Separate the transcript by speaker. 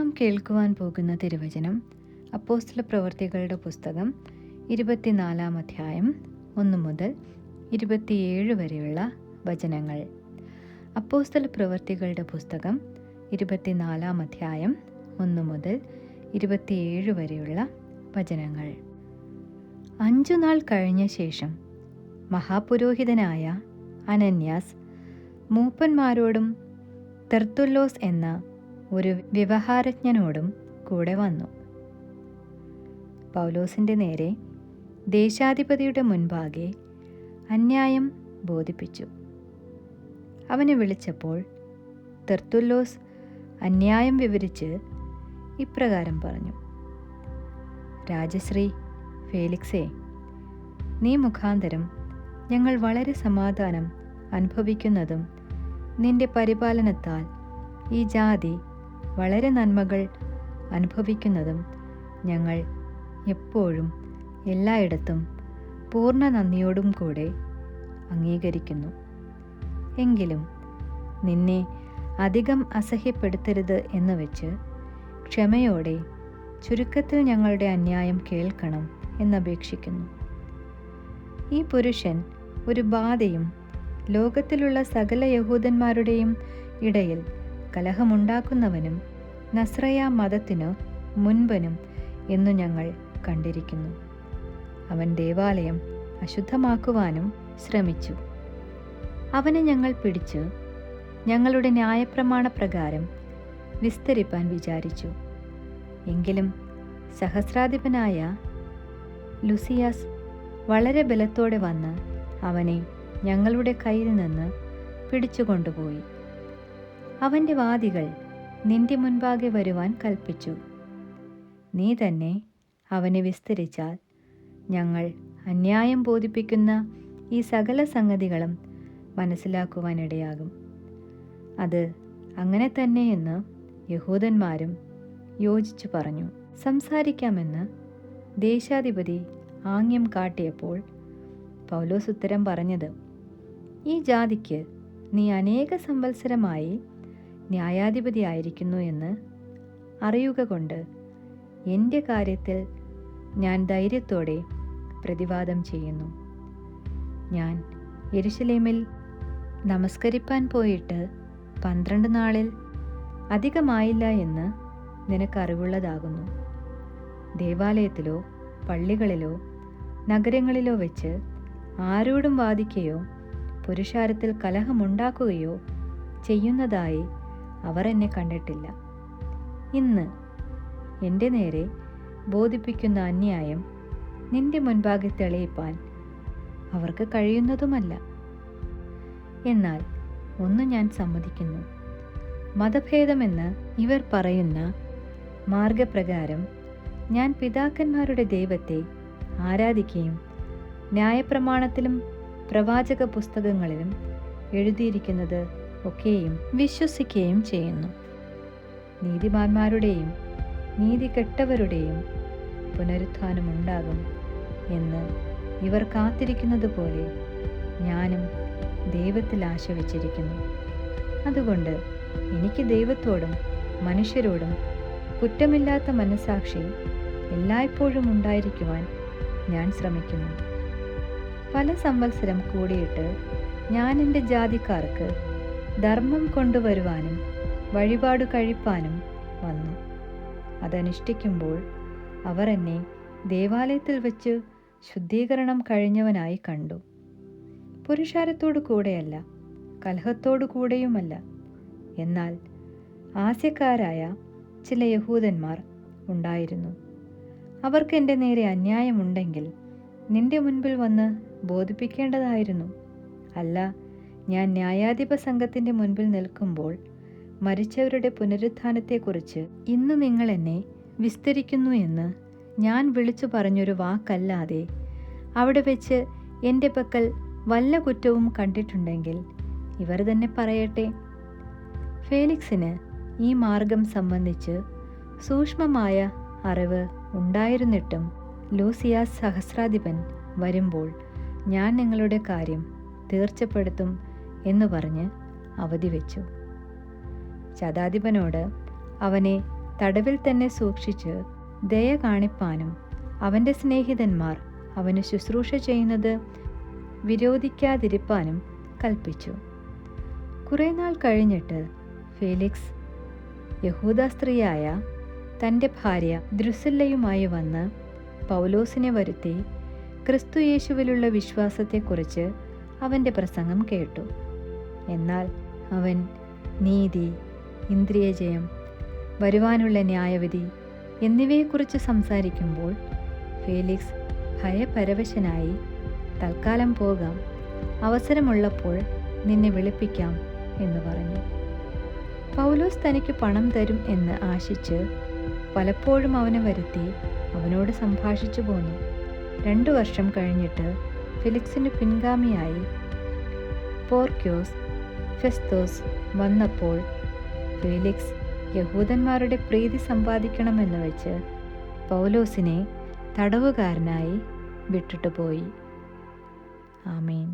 Speaker 1: നാം കേൾക്കുവാൻ പോകുന്ന തിരുവചനം അപ്പോസ്തലപ്രവർത്തികളുടെ പുസ്തകം 24-ാം അധ്യായം 1 മുതൽ 27 വരെയുള്ള വചനങ്ങൾ. അപ്പോസ്തലപ്രവർത്തികളുടെ പുസ്തകം 24-ാം അധ്യായം 1 മുതൽ 27 വരെയുള്ള വചനങ്ങൾ. 5 നാൾ കഴിഞ്ഞ ശേഷം മഹാപുരോഹിതനായ അനന്യാസ് മൂപ്പന്മാരോടും തെർത്തുല്ലോസ് എന്ന ഒരു വ്യവഹാരജ്ഞനോടും കൂടെ വന്നു. പൗലോസിൻ്റെ നേരെ ദേശാധിപതിയുടെ മുൻപാകെ അന്യായം ബോധിപ്പിച്ചു. അവനെ വിളിച്ചപ്പോൾ തെർത്തുല്ലോസ് അന്യായം വിവരിച്ച് ഇപ്രകാരം പറഞ്ഞു: രാജശ്രീ ഫേലിക്സേ, നീ മുഖാന്തരം ഞങ്ങൾ വളരെ സമാധാനം അനുഭവിക്കുന്നതും നിന്റെ പരിപാലനത്താൽ ഈ ജാതി വളരെ നന്മകൾ അനുഭവിക്കുന്നതും ഞങ്ങൾ എപ്പോഴും എല്ലായിടത്തും പൂർണ്ണ നന്ദിയോടും കൂടെ അംഗീകരിക്കുന്നു. എങ്കിലും നിന്നെ അധികം അസഹ്യപ്പെടുത്തരുത് എന്ന് വെച്ച് ക്ഷമയോടെ ചുരുക്കത്തിൽ ഞങ്ങളുടെ അന്യായം കേൾക്കണം എന്നപേക്ഷിക്കുന്നു. ഈ പുരുഷൻ ഒരു ബാധയും ലോകത്തിലുള്ള സകല യഹൂദന്മാരുടെയും ഇടയിൽ കലഹമുണ്ടാക്കുന്നവനും നസ്രയ മതത്തിനു മുൻപനും എന്നു ഞങ്ങൾ കണ്ടിരിക്കുന്നു. അവൻ ദേവാലയം അശുദ്ധമാക്കുവാനും ശ്രമിച്ചു. അവനെ ഞങ്ങൾ പിടിച്ച് ഞങ്ങളുടെ ന്യായപ്രമാണ പ്രകാരം വിസ്തരിപ്പാൻ വിചാരിച്ചു. എങ്കിലും സഹസ്രാധിപനായ ലുസിയാസ് വളരെ ബലത്തോടെ വന്ന് അവനെ ഞങ്ങളുടെ കയ്യിൽ നിന്ന് പിടിച്ചുകൊണ്ടുപോയി. അവൻ്റെ വാദികൾ നിന്റെ മുൻപാകെ വരുവാൻ കൽപ്പിച്ചു. നീ തന്നെ അവനെ വിസ്തരിച്ചാൽ ഞങ്ങൾ അന്യായം ബോധിപ്പിക്കുന്ന ഈ സകല സംഗതികളും മനസ്സിലാക്കുവാനിടയാകും. അത് അങ്ങനെ തന്നെയെന്ന് യഹൂദന്മാരും യോജിച്ചു പറഞ്ഞു. സംസാരിക്കാമെന്ന് ദേശാധിപതി ആംഗ്യം കാട്ടിയപ്പോൾ പൗലോസ് ഉത്തരം പറഞ്ഞത്: ഈ ജാതിക്ക് നീ അനേക സംവത്സരമായി ന്യായാധിപതിയായിരിക്കുന്നു എന്ന് അറിയുക കൊണ്ട് എൻ്റെ കാര്യത്തിൽ ഞാൻ ധൈര്യത്തോടെ പ്രതിവാദം ചെയ്യുന്നു. ഞാൻ യെരുശലേമിൽ നമസ്കരിപ്പാൻ പോയിട്ട് 12 നാളിൽ അധികമായില്ല എന്ന് നിനക്കറിവുള്ളതാകുന്നു. ദേവാലയത്തിലോ പള്ളികളിലോ നഗരങ്ങളിലോ വെച്ച് ആരോടും വാദിക്കുകയോ പുരുഷാരത്തിൽ കലഹമുണ്ടാക്കുകയോ ചെയ്യുന്നതായി അവർ എന്നെ കണ്ടിട്ടില്ല. ഇന്ന് എൻ്റെ നേരെ ബോധിപ്പിക്കുന്ന അന്യായം നിന്റെ മുൻപാകെ തെളിയിപ്പാൻ അവർക്ക് കഴിയുന്നതുമല്ല. എന്നാൽ ഒന്ന് ഞാൻ സമ്മതിക്കുന്നു: മതഭേദമെന്ന് ഇവർ പറയുന്ന മാർഗപ്രകാരം ഞാൻ പിതാക്കന്മാരുടെ ദൈവത്തെ ആരാധിക്കുകയും ന്യായപ്രമാണത്തിലും പ്രവാചക പുസ്തകങ്ങളിലും എഴുതിയിരിക്കുന്നത് ഒക്കെയും വിശ്വസിക്കുകയും ചെയ്യുന്നു. നീതിമാന്മാരുടെയും നീതി കെട്ടവരുടെയും പുനരുത്ഥാനമുണ്ടാകും എന്ന് ഇവർ കാത്തിരിക്കുന്നത് പോലെ ഞാനും ദൈവത്തിൽ ആശ വച്ചിരിക്കുന്നു. അതുകൊണ്ട് എനിക്ക് ദൈവത്തോടും മനുഷ്യരോടും കുറ്റമില്ലാത്ത മനസ്സാക്ഷി എല്ലായ്പ്പോഴും ഉണ്ടായിരിക്കുവാൻ ഞാൻ ശ്രമിക്കുന്നു. പല സംവത്സരം കൂടിയിട്ട് ഞാൻ എൻ്റെ ജാതിക്കാർക്ക് ധർമ്മം കൊണ്ടുവരുവാനും വഴിപാട് കഴിപ്പാനും വന്നു. അതനുഷ്ഠിക്കുമ്പോൾ അവർ എന്നെ ദേവാലയത്തിൽ വെച്ച് ശുദ്ധീകരണം കഴിഞ്ഞവനായി കണ്ടു. പുരുഷാരത്തോടു കൂടെയല്ല, കലഹത്തോടു കൂടെയുമല്ല. എന്നാൽ ആസ്യക്കാരായ ചില യഹൂദന്മാർ ഉണ്ടായിരുന്നു. അവർക്ക് എൻ്റെ നേരെ അന്യായമുണ്ടെങ്കിൽ നിന്റെ മുൻപിൽ വന്ന് ബോധിപ്പിക്കേണ്ടതായിരുന്നു. അല്ല, ഞാൻ ന്യായാധിപ സംഘത്തിൻ്റെ മുൻപിൽ നിൽക്കുമ്പോൾ മരിച്ചവരുടെ പുനരുത്ഥാനത്തെക്കുറിച്ച് ഇന്ന് നിങ്ങൾ എന്നെ വിസ്തരിക്കുന്നു എന്ന് ഞാൻ വിളിച്ചു പറഞ്ഞൊരു വാക്കല്ലാതെ അവിടെ വെച്ച് എൻ്റെ പക്കൽ വല്ല കുറ്റവും കണ്ടിട്ടുണ്ടെങ്കിൽ ഇവർ തന്നെ പറയട്ടെ. ഫേലിക്സിന് ഈ മാർഗം സംബന്ധിച്ച് സൂക്ഷ്മമായ അറിവ് ഉണ്ടായിരുന്നിട്ടും ലൂസിയാസ് സഹസ്രാധിപൻ വരുമ്പോൾ ഞാൻ നിങ്ങളുടെ കാര്യം തീർച്ചപ്പെടുത്തും എന്ന് പറഞ്ഞ് അവധി വെച്ചു. ശതാധിപനോട് അവനെ തടവിൽ തന്നെ സൂക്ഷിച്ച് ദയ കാണിപ്പാനും അവൻ്റെ സ്നേഹിതന്മാർ അവന് ശുശ്രൂഷ ചെയ്യുന്നത് വിരോധിക്കാതിരിപ്പാനും കൽപ്പിച്ചു. കുറേ നാൾ കഴിഞ്ഞിട്ട് ഫേലിക്സ് യഹൂദ സ്ത്രീയായ തൻ്റെ ഭാര്യ ദ്രുസില്ലയുമായി വന്ന് പൗലോസിനെ വരുത്തി ക്രിസ്തു യേശുവിലുള്ള വിശ്വാസത്തെക്കുറിച്ച് അവൻ്റെ പ്രസംഗം കേട്ടു. എന്നാൽ അവൻ നീതി, ഇന്ദ്രിയജയം, വരുവാനുള്ള ന്യായവിധി എന്നിവയെക്കുറിച്ച് സംസാരിക്കുമ്പോൾ ഫേലിക്സ് ഭയപരവശനായി, തൽക്കാലം പോകാം, അവസരമുള്ളപ്പോൾ നിന്നെ വിളിപ്പിക്കാം എന്ന് പറഞ്ഞു. പൗലോസ് തനിക്ക് പണം തരും എന്ന് ആശിച്ച് പലപ്പോഴും അവനെ വരുത്തി അവനോട് സംഭാഷിച്ചു പോന്നു. 2 വർഷം കഴിഞ്ഞിട്ട് ഫെലിക്സിന് പിൻഗാമിയായി പോർക്യോസ് ഫെസ്തോസ് വന്നപ്പോൾ ഫേലിക്സ് യഹൂദന്മാരുടെ പ്രീതി സമ്പാദിക്കണമെന്ന് വെച്ച് പൗലോസിനെ തടവുകാരനായി വിട്ടിട്ട് പോയി. ആമേൻ.